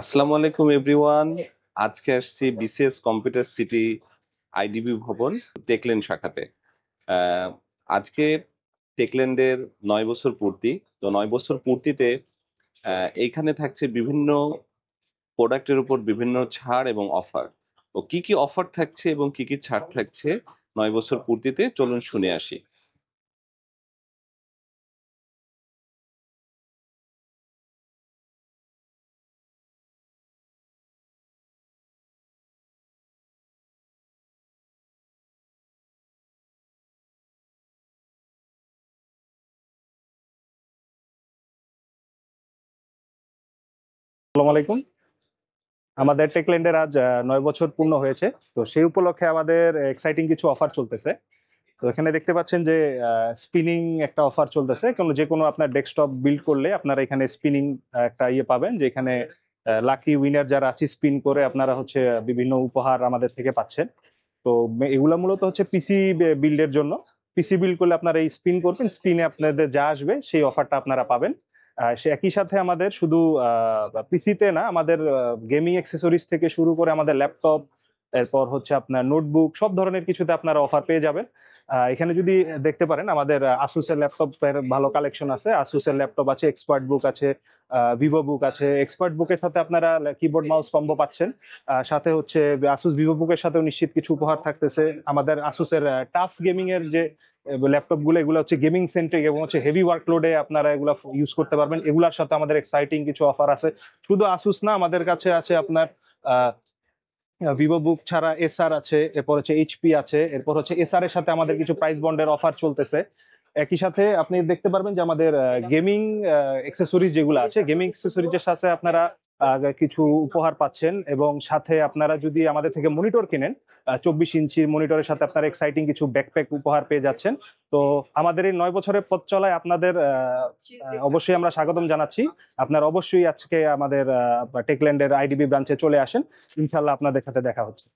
আসসালামু আলাইকুম এভরিওয়ান। আজকে আসছি বিসিএস কম্পিউটার সিটি আইডিবি ভবন টেকল্যান্ড শাখাতে। আহ, আজকে টেকল্যান্ডের 9 বছর পূর্তি। তো 9 বছর পূর্তিতে এইখানে থাকছে বিভিন্ন প্রোডাক্টের উপর বিভিন্ন ছাড় এবং অফার। তো কি কি অফার থাকছে এবং কি কি ছাড় থাকছে 9 বছর পূর্তিতে, চলুন শুনে আসি। আসসালামু আলাইকুম। আমাদের টেকল্যান্ডের আজ 9 বছর পূর্ণ হয়েছে। তো সেই উপলক্ষে আমাদের এক্সাইটিং কিছু অফার চলতেছে। তো এখানে দেখতে পাচ্ছেন যে স্পিনিং একটা অফার চলতেছে। যে কোনো আপনার ডেস্কটপ বিল্ড করলে আপনারা এখানে স্পিনিং একটা পাবেন, যে এখানে লাকি উইনার যারা আছে স্পিন করে আপনারা হচ্ছে বিভিন্ন উপহার আমাদের থেকে পাচ্ছেন। তো এগুলা মূলত হচ্ছে পিসি বিল্ডের জন্য। পিসি বিল্ড করলে আপনারা এই স্পিন করবেন, স্পিনে আপনাদের যা আসবে সেই অফারটা আপনারা পাবেন। সে একই সাথে আমাদের শুধু পিসিতে না, আমাদের গেমিং অ্যাক্সেসরিজ থেকে শুরু করে আমাদের ল্যাপটপ, এরপর হচ্ছে আপনার নোটবুক, সব ধরনের কিছুতে আপনারা অফার পেয়ে যাবেন। এখানে যদি দেখতে পারেন আমাদের আসুসের ল্যাপটপের ভালো কালেকশন আছে। আসুসের ল্যাপটপ আছে, এক্সপার্ট বুক আছে, ভিভো বুক আছে। এক্সপার্ট বুকের সাথে আপনারা কিবোর্ড মাউস কম্বো পাচ্ছেন। সাথে হচ্ছে আসুস ভিভো বুকের সাথেও নিশ্চিত কিছু উপহার থাকতেছে। আমাদের আসুসের টাফ গেমিং এর যে ল্যাপটপ গুলো, এগুলো হচ্ছে গেমিং সেন্ট্রিক এবং হচ্ছে হেভি ওয়ার্কলোডে আপনারা এগুলো ইউজ করতে পারবেন। এগুলোর সাথে আমাদের এক্সাইটিং কিছু অফার আছে। শুধু আসুস না, আমাদের কাছে আছে আপনার ভিভো বুক ছাড়া এসআর আছে, এরপর হচ্ছে এইচপি আছে, এরপর হচ্ছে এসআর এর সাথে আমাদের কিছু প্রাইস বন্ডের অফার চলতেছে। একই সাথে আপনি দেখতে পারবেন যে আমাদের গেমিং অ্যাক্সেসরিজ যেগুলো আছে, গেমিং অ্যাক্সেসরিজের সাথে আপনারা কিছু উপহার পাচ্ছেন। এবং সাথে আপনারা যদি আমাদের থেকে মনিটর কিনেন, 24 ইঞ্চির মনিটরের সাথে আপনারা এক্সাইটিং কিছু ব্যাকপ্যাক উপহার পেয়ে যাচ্ছেন। তো আমাদের এই 9 বছরের পথ চলায় আপনাদের অবশ্যই আমরা স্বাগতম জানাচ্ছি। আপনারা অবশ্যই আজকে আমাদের টেকল্যান্ডের আইডিবি ব্রাঞ্চে চলে আসেন। ইনশাল্লাহ আপনাদের সাথে দেখা হচ্ছে।